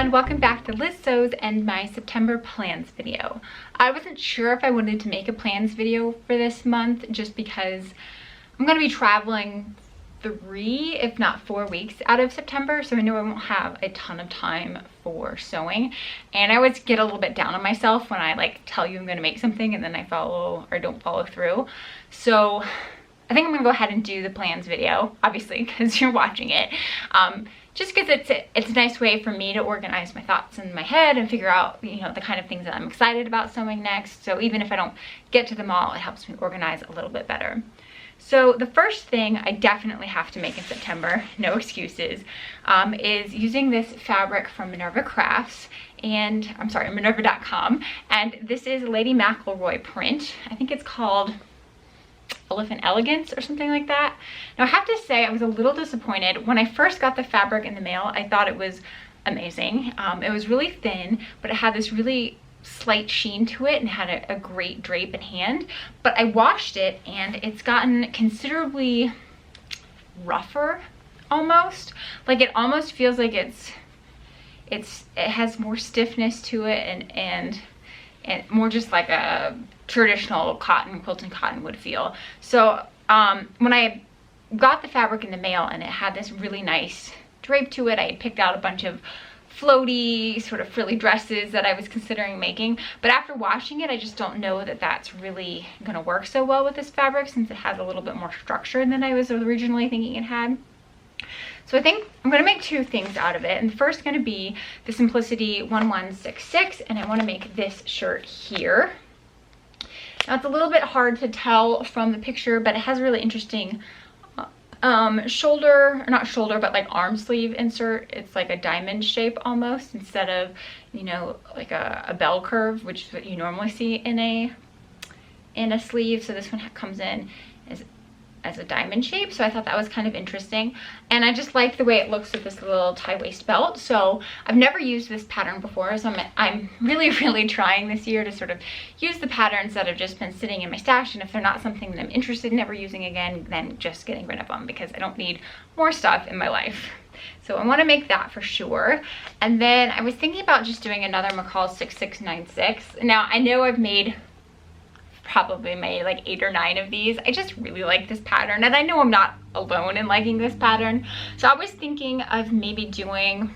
everyone, welcome back to Liz Sews and my September plans video. I wasn't sure if I wanted to make a plans video for this month just because I'm going to be traveling 3 if not 4 weeks out of September, so I know I won't have a ton of time for sewing, and I always get a little bit down on myself when I like tell you I'm going to make something and then I follow or don't follow through. So I think I'm gonna go ahead and do the plans video, obviously, because you're watching it. Just because it's a nice way for me to organize my thoughts in my head and figure out, you know, the kind of things that I'm excited about sewing next. So even if I don't get to them all, it helps me organize a little bit better. So the first thing I definitely have to make in September, no excuses, is using this fabric from Minerva Crafts, and I'm sorry, Minerva.com, and this is Lady McElroy print. I think it's called Elephant Elegance or something like that. Now I have to say I was a little disappointed. When I first got the fabric in the mail, I thought it was amazing. It was really thin, but it had this really slight sheen to it and had a great drape and hand. But I washed it and it's gotten considerably rougher almost. Like it almost feels like it has more stiffness to it and more just like a traditional cotton, quilted cotton would feel. So when I got the fabric in the mail and it had this really nice drape to it, I had picked out a bunch of floaty sort of frilly dresses that I was considering making, but after washing it I just don't know that that's really gonna work so well with this fabric since it has a little bit more structure than I was originally thinking it had. So I think I'm going to make 2 things out of it, and the first is going to be the Simplicity 1166, and I want to make this shirt here. Now it's a little bit hard to tell from the picture, but it has a really interesting shoulder, or not shoulder, but like arm sleeve insert. It's like a diamond shape almost, instead of, you know, like a bell curve, which is what you normally see in a sleeve. So this one comes in as a diamond shape, so I thought that was kind of interesting, and I just like the way it looks with this little tie waist belt. So I've never used this pattern before, so I'm really trying this year to sort of use the patterns that have just been sitting in my stash, and if they're not something that I'm interested in ever using again, then just getting rid of them because I don't need more stuff in my life. So I want to make that for sure. And then I was thinking about just doing another McCall 6696. Now I know I've probably made like 8 or 9 of these. I just really like this pattern, and I know I'm not alone in liking this pattern. So I was thinking of maybe doing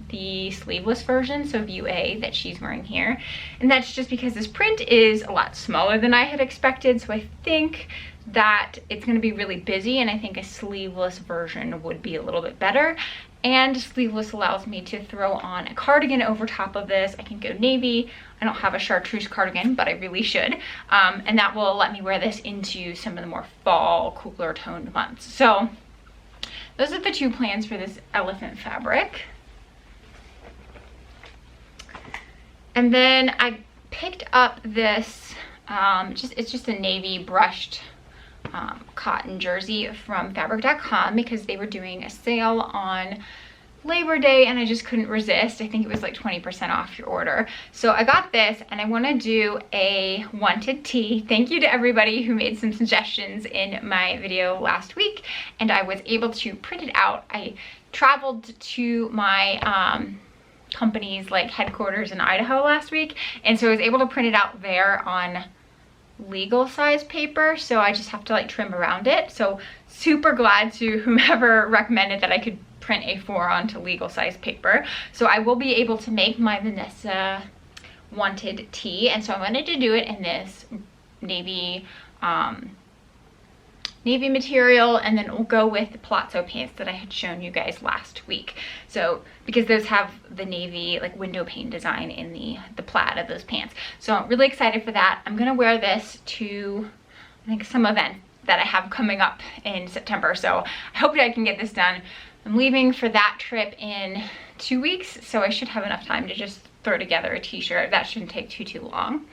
the sleeveless version, so view A, that she's wearing here, and that's just because this print is a lot smaller than I had expected, so I think that it's going to be really busy, and I think a sleeveless version would be a little bit better. And sleeveless allows me to throw on a cardigan over top of this. I can go navy. I don't have a chartreuse cardigan, but I really should. And that will let me wear this into some of the more fall, cooler toned months. So those are the 2 plans for this elephant fabric. And then I picked up this, it's just a navy brushed cotton jersey from fabric.com because they were doing a sale on Labor Day and I just couldn't resist. I think it was like 20% off your order. So I got this, and I want to do a wanted tee. Thank you to everybody who made some suggestions in my video last week, and I was able to print it out. I traveled to my company's like headquarters in Idaho last week, and so I was able to print it out there on legal size paper, so I just have to like trim around it. So super glad to whomever recommended that I could print a 4 onto legal size paper. So I will be able to make my Vanessa wanted tee, and so I wanted to do it in this navy material, and then we'll go with the palazzo pants that I had shown you guys last week. So because those have the navy like window pane design in the plaid of those pants. So I'm really excited for that. I'm gonna wear this to, I think, some event that I have coming up in September. So I hope that I can get this done. I'm leaving for that trip in 2 weeks, so I should have enough time to just throw together a t-shirt. That shouldn't take too long.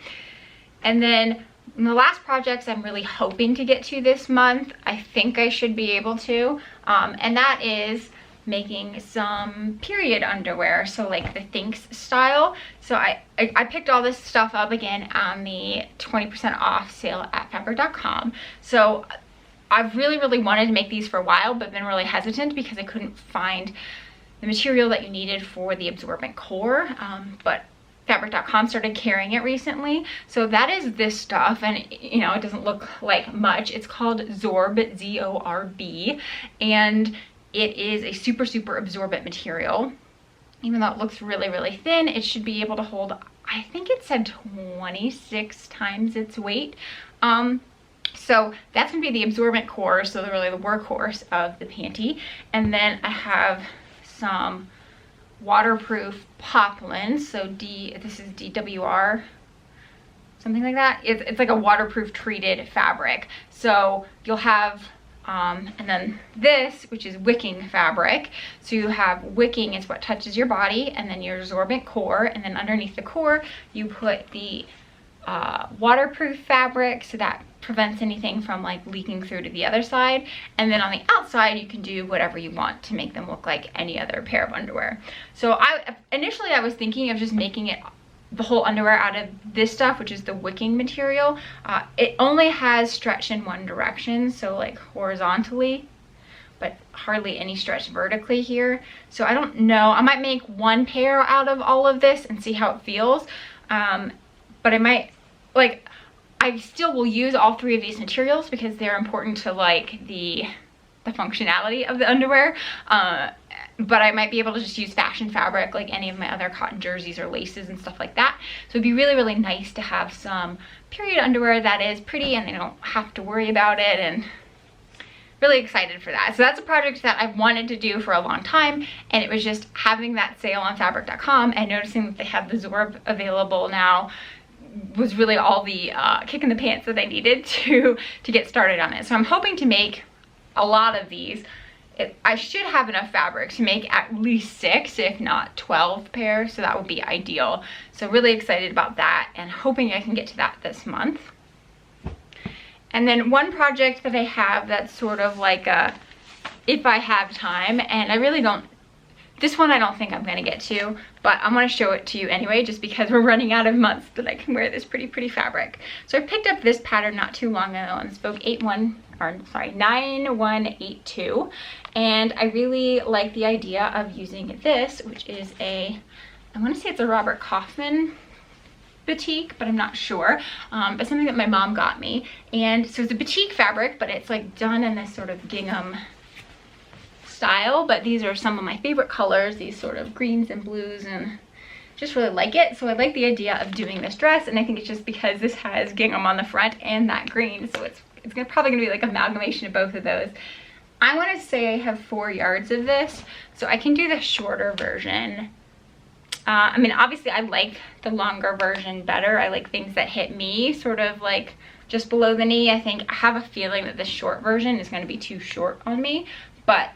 And then the last projects I'm really hoping to get to this month, I think I should be able to, and that is making some period underwear, so like the Thinks style. So I picked all this stuff up again on the 20% off sale at fabric.com. So I've really wanted to make these for a while, but been really hesitant because I couldn't find the material that you needed for the absorbent core, but fabric.com started carrying it recently. So that is this stuff, and you know, it doesn't look like much. It's called Zorb, Z-O-R-B, and it is a super absorbent material. Even though it looks really thin, it should be able to hold, I think it said 26 times its weight. So that's gonna be the absorbent core, so really the workhorse of the panty. And then I have some waterproof poplin, so this is DWR, something like that. It's like a waterproof treated fabric. So you'll have, and then this, which is wicking fabric. So you have wicking is what touches your body, and then your absorbent core, and then underneath the core, you put the waterproof fabric, so that prevents anything from like leaking through to the other side. And then on the outside, you can do whatever you want to make them look like any other pair of underwear. So initially I was thinking of just making it the whole underwear out of this stuff, which is the wicking material. It only has stretch in one direction, so like horizontally, but hardly any stretch vertically here. So I don't know, I might make one pair out of all of this and see how it feels. But I might, like, I still will use all three of these materials because they're important to like the functionality of the underwear. But I might be able to just use fashion fabric like any of my other cotton jerseys or laces and stuff like that. So it'd be really nice to have some period underwear that is pretty and they don't have to worry about it, and really excited for that. So that's a project that I've wanted to do for a long time, and it was just having that sale on fabric.com and noticing that they have the Zorb available now was really all the kick in the pants that I needed to get started on it. So I'm hoping to make a lot of these. I should have enough fabric to make at least 6, if not 12 pairs, so that would be ideal. So really excited about that and hoping I can get to that this month. And then one project that I have that's sort of like a, if I have time, and I really don't, this one I don't think I'm gonna get to, but I'm gonna show it to you anyway, just because we're running out of months that I can wear this pretty fabric. So I picked up this pattern not too long ago on Spoke 9182, and I really like the idea of using this, which is I wanna say it's a Robert Kaufman batik, but I'm not sure, but something that my mom got me. And so it's a batik fabric, but it's like done in this sort of gingham style, but these are some of my favorite colors, these sort of greens and blues, and just really like it. So I like the idea of doing this dress, and I think it's just because this has gingham on the front and that green, so it's probably gonna be like amalgamation of both of those. I want to say I have 4 yards of this, so I can do the shorter version. I mean, obviously I like the longer version better. I like things that hit me sort of like just below the knee. I have a feeling that the short version is going to be too short on me, but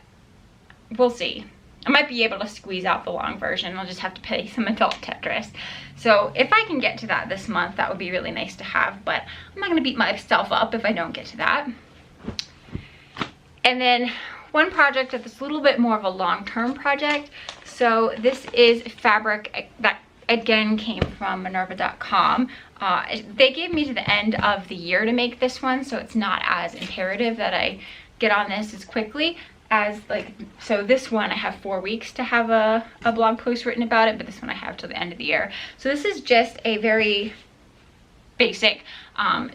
we'll see. I might be able to squeeze out the long version. I'll just have to pay some adult Tetris. So if I can get to that this month, that would be really nice to have, but I'm not going to beat myself up if I don't get to that. And then one project that's a little bit more of a long-term project. So this is fabric that again came from Minerva.com. They gave me to the end of the year to make this one, so it's not as imperative that I get on this as quickly as like, so this one I have 4 weeks to have a blog post written about it, but this one I have till the end of the year. So this is just a very basic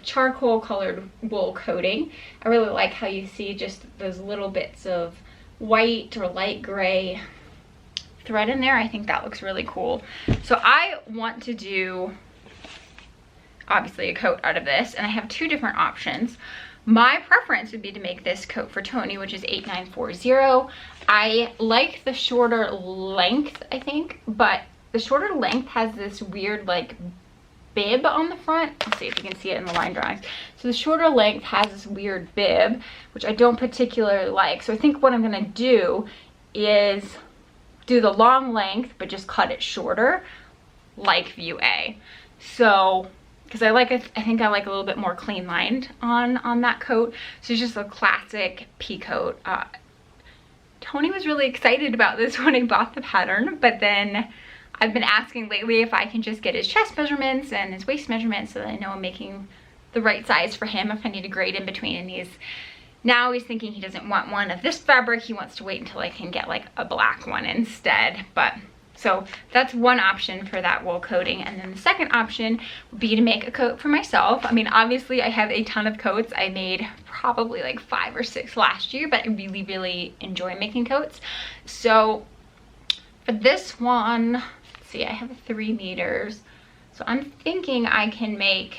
charcoal colored wool coating. I really like how you see just those little bits of white or light gray thread in there. I think that looks really cool. So I want to do obviously a coat out of this, and I have 2 different options. My preference would be to make this coat for Tony, which is 8940. I like the shorter length, I think, but the shorter length has this weird like bib on the front. Let's see if you can see it in the line drawings. So the shorter length has this weird bib, which I don't particularly like. So I think what I'm gonna do is do the long length, but just cut it shorter, like view A. So, because I think I like a little bit more clean lined on that coat. So it's just a classic pea coat. Tony was really excited about this when he bought the pattern, but then I've been asking lately if I can just get his chest measurements and his waist measurements so that I know I'm making the right size for him if I need to grade in between. And Now he's thinking he doesn't want one of this fabric. He wants to wait until I can get like a black one instead. But so that's one option for that wool coating. And then the second option would be to make a coat for myself. I mean, obviously I have a ton of coats. I made probably like 5 or 6 last year, but I really, really enjoy making coats. So for this one, let's see, I have 3 meters. So I'm thinking I can make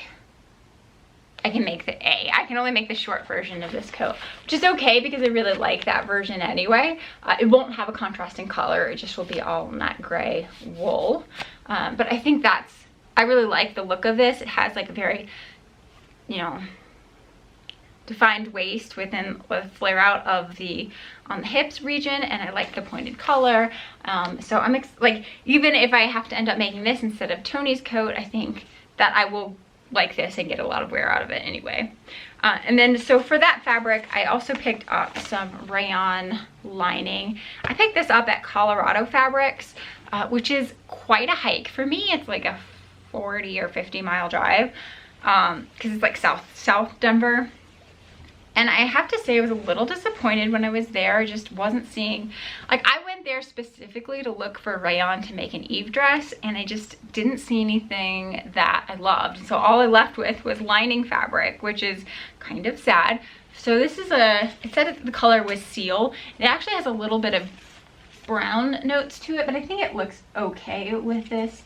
the A. I can only make the short version of this coat, which is okay because I really like that version anyway. It won't have a contrasting color. It just will be all matte gray wool. But I think I really like the look of this. It has like a very, you know, defined waist with flare out of on the hips region, and I like the pointed collar. So I'm like, even if I have to end up making this instead of Tony's coat, I think that I will like this and get a lot of wear out of it anyway. And then so for that fabric, I also picked up some rayon lining. I picked this up at Colorado Fabrics, which is quite a hike for me. It's like a 40 or 50 mile drive, because it's like south Denver. And I have to say I was a little disappointed when I was there. I just wasn't seeing, like, I went there specifically to look for rayon to make an Eve dress, and I just didn't see anything that I loved. So all I left with was lining fabric, which is kind of sad. So this is it said the color was Seal. It actually has a little bit of brown notes to it, but I think it looks okay with this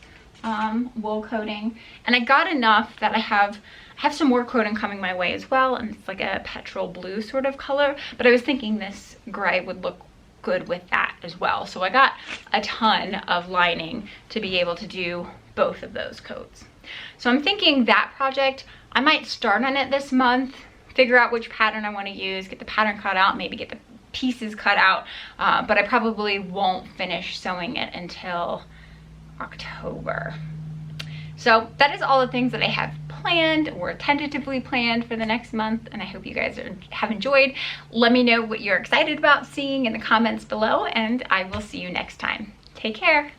wool coating. And I got enough that I have some more coating coming my way as well, and it's like a petrol blue sort of color, but I was thinking this gray would look good with that as well. So I got a ton of lining to be able to do both of those coats. So I'm thinking that project, I might start on it this month, figure out which pattern I want to use, get the pattern cut out, maybe get the pieces cut out, but I probably won't finish sewing it until October. So that is all the things that I have planned or tentatively planned for the next month, and I hope you guys have enjoyed. Let me know what you're excited about seeing in the comments below, and I will see you next time. Take care.